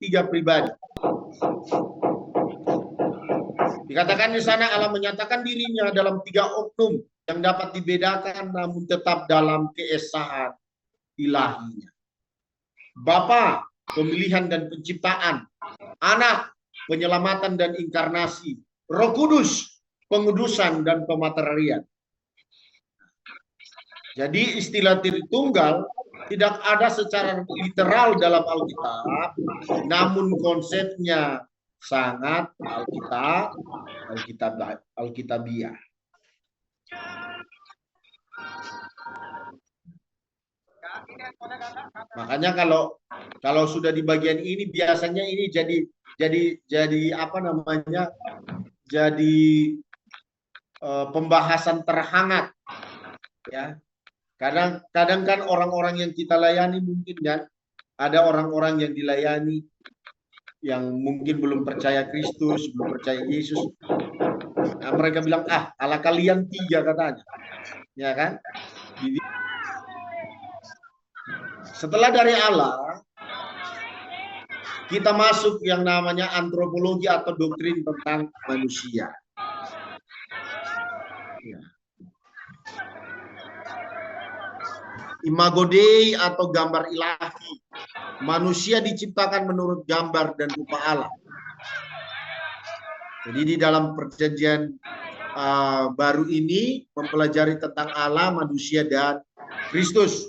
tiga pribadi. Dikatakan di sana Allah menyatakan dirinya dalam tiga oknum yang dapat dibedakan namun tetap dalam keesaan ilahinya. Bapa, pemilihan dan penciptaan. Anak, penyelamatan dan inkarnasi. Roh Kudus, pengudusan dan pematerian. Jadi istilah Tritunggal tidak ada secara literal dalam Alkitab, namun konsepnya sangat Alkitabiah. Makanya kalau sudah di bagian ini biasanya ini jadi apa namanya? Jadi pembahasan terhangat, ya. Kadang kan orang-orang yang kita layani mungkin kan ada orang-orang yang dilayani yang mungkin belum percaya Kristus, belum percaya Yesus. Nah, mereka bilang Allah kalian tiga katanya, ya kan? Jadi, setelah dari Allah kita masuk yang namanya antropologi atau doktrin tentang manusia. Ya. Imago Dei atau gambar ilahi. Manusia diciptakan menurut gambar dan rupa Allah. Jadi di dalam perjanjian baru ini mempelajari tentang Allah, manusia, dan Kristus.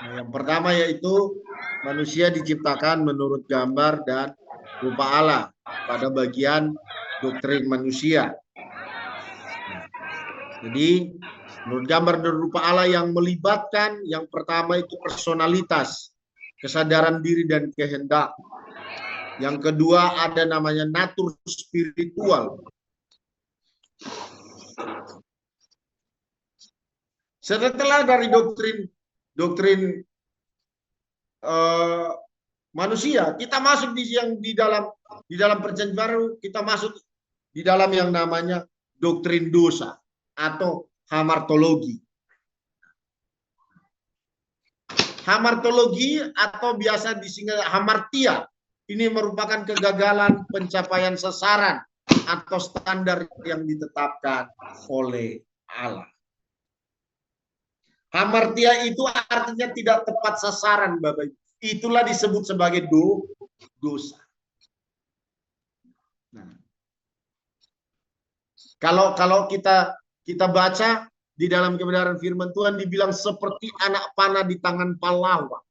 Nah, yang pertama yaitu manusia diciptakan menurut gambar dan rupa Allah pada bagian doktrin manusia. Jadi menurut gambar dan rupa Allah yang melibatkan yang pertama itu personalitas, kesadaran diri dan kehendak. Yang kedua ada namanya natur spiritual. Setelah dari doktrin manusia, kita masuk di dalam perjanjian baru, kita masuk di dalam yang namanya doktrin dosa atau hamartologi. Hamartologi atau biasa disingkat hamartia, ini merupakan kegagalan pencapaian sasaran atau standar yang ditetapkan oleh Allah. Hamartia itu artinya tidak tepat sasaran, Bapak Ibu. Itulah disebut sebagai dosa. Nah, kalau kita baca di dalam kebenaran firman Tuhan dibilang seperti anak panah di tangan pahlawan.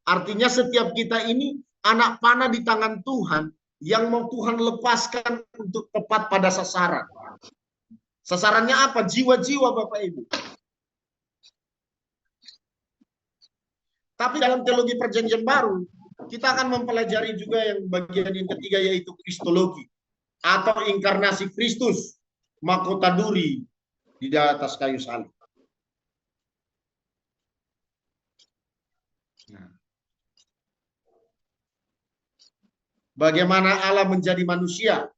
Artinya setiap kita ini anak panah di tangan Tuhan yang mau Tuhan lepaskan untuk tepat pada sasaran. Sasarannya apa? Jiwa-jiwa, Bapak Ibu. Tapi dalam teologi perjanjian baru, kita akan mempelajari juga yang bagian yang ketiga yaitu kristologi atau inkarnasi Kristus, mahkota duri di atas kayu salib. Nah. Bagaimana Allah menjadi manusia?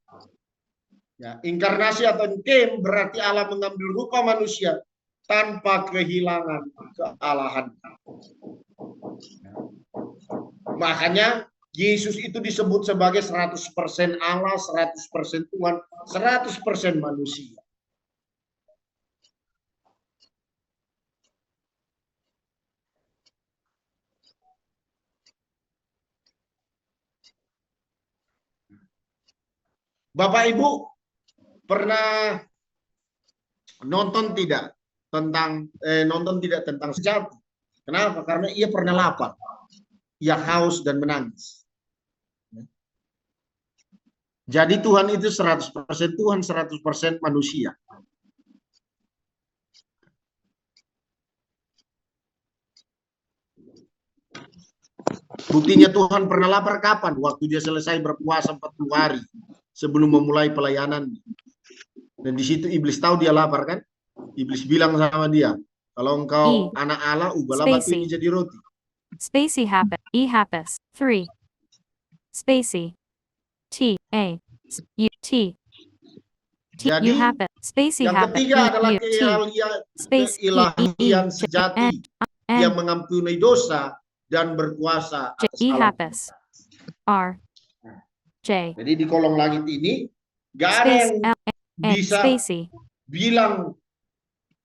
Ya, inkarnasi atau inkem berarti Allah mengambil rupa manusia tanpa kehilangan kealahan. Makanya Yesus itu disebut sebagai 100% Allah, 100% Tuhan, 100% manusia. Bapak Ibu pernah nonton tidak tentang sejati? Kenapa? Karena ia pernah lapar, ia haus dan menangis. Jadi Tuhan itu 100% Tuhan, 100% manusia. Buktinya Tuhan pernah lapar kapan? Waktu dia selesai berpuasa 40 hari sebelum memulai pelayanan. Dan di situ iblis tahu dia lapar kan? Iblis bilang sama dia, kalau engkau anak Allah, ubahlah batu ini jadi roti. Spacey happen. E happus. 3. Spacey. T A U T. Jadi yang ketiga adalah keilahian sejati yang mengampuni dosa dan berkuasa atas alam. R J Jadi di kolong langit ini nggak ada space yang L A bisa spacey bilang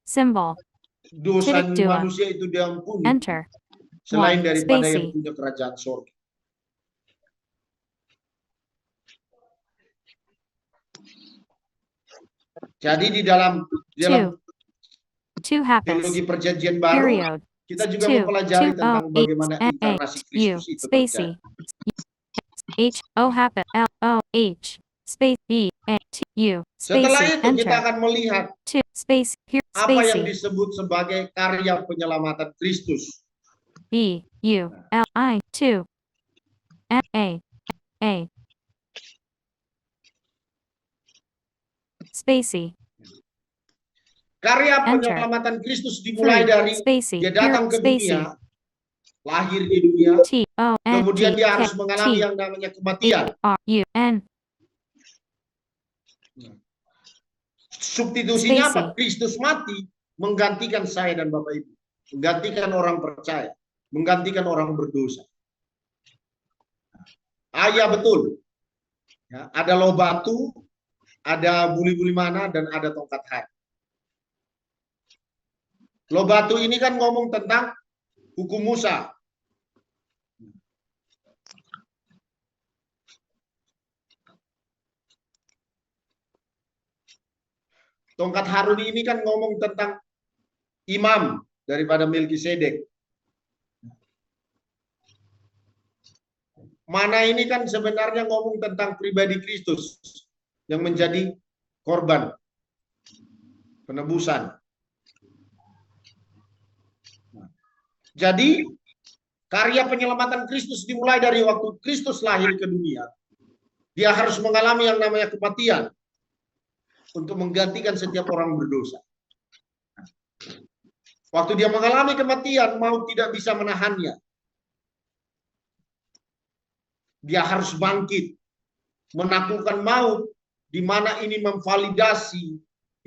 symbol dosa titik 2 manusia itu diampuni enter selain 1 daripada yang spacey punya kerajaan surga. Jadi di dalam 2 teologi happens perjanjian baru period kita juga 2 mempelajari 2 tentang O bagaimana A inkarnasi H U Kristus itu spacey terjadi. H O happen L O H space E A T U Setelah spacey itu kita enter akan melihat 2 space here apa yang spacey disebut sebagai karya penyelamatan Kristus. B U L I 2 A spacey Karya enter penyelamatan Kristus dimulai 3 dari spacey dia here datang ke spacey dunia, lahir di dunia, T O N kemudian T dia K harus mengalami T yang namanya kematian. R U N Substitusinya apa? spacey Kristus mati menggantikan saya dan Bapak Ibu, menggantikan orang percaya, menggantikan orang berdosa. Ya betul. Ya, ada loh batu, ada buli-buli mana, dan ada tongkat hari. Loh batu ini kan ngomong tentang hukum Musa. Tongkat Harun ini kan ngomong tentang imam daripada Melkisedek. Mana ini kan sebenarnya ngomong tentang pribadi Kristus yang menjadi korban penebusan. Jadi karya penyelamatan Kristus dimulai dari waktu Kristus lahir ke dunia. Dia harus mengalami yang namanya kematian untuk menggantikan setiap orang berdosa. Waktu dia mengalami kematian, maut tidak bisa menahannya. Dia harus bangkit, menaklukkan maut, di mana ini memvalidasi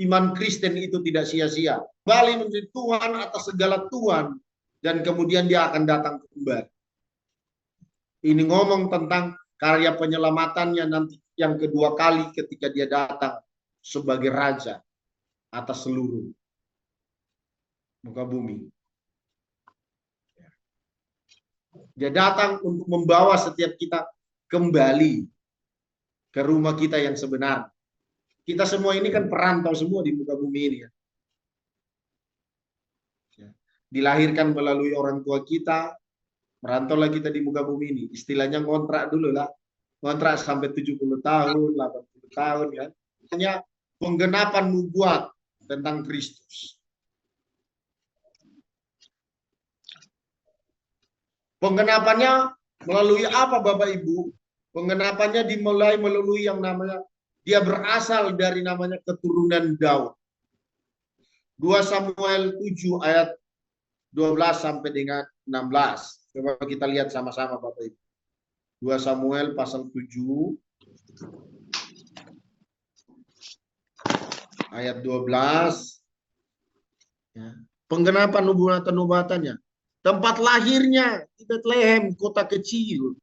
iman Kristen itu tidak sia-sia. Kembali menjadi Tuhan atas segala Tuhan, dan kemudian dia akan datang kembali. Ini ngomong tentang karya penyelamatannya nanti yang kedua kali ketika dia datang sebagai raja atas seluruh muka bumi. Dia datang untuk membawa setiap kita kembali ke rumah kita yang sebenarnya. Kita semua ini kan perantau semua di muka bumi ini. Dilahirkan melalui orang tua kita, merantaulah kita di muka bumi ini. Istilahnya ngontrak dulu lah. Ngontrak sampai 70 tahun, 80 tahun kan. Hanya penggenapan nubuat tentang Kristus. Penggenapannya melalui apa Bapak Ibu? Penggenapannya dimulai melalui yang namanya, dia berasal dari namanya keturunan Daud. 2 Samuel 7 ayat 12 sampai dengan 16. Coba kita lihat sama-sama Bapak Ibu. 2 Samuel pasal 7 ayat 12. Ya. Penggenapan nubuatan-nubuatannya. Tempat lahirnya di Bethlehem, kota kecil.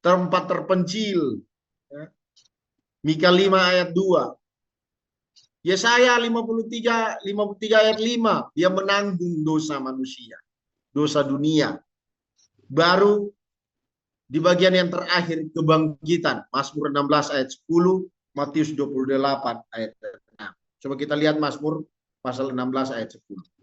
Tempat terpencil. Ya. Mika 5 ayat 2. Yesaya 53 ayat 5. Dia menanggung dosa manusia. Dosa dunia. Baru di bagian yang terakhir kebangkitan. Mazmur 16 ayat 10. Matius 28 ayat 6. Coba kita lihat Mazmur pasal 16 ayat 10.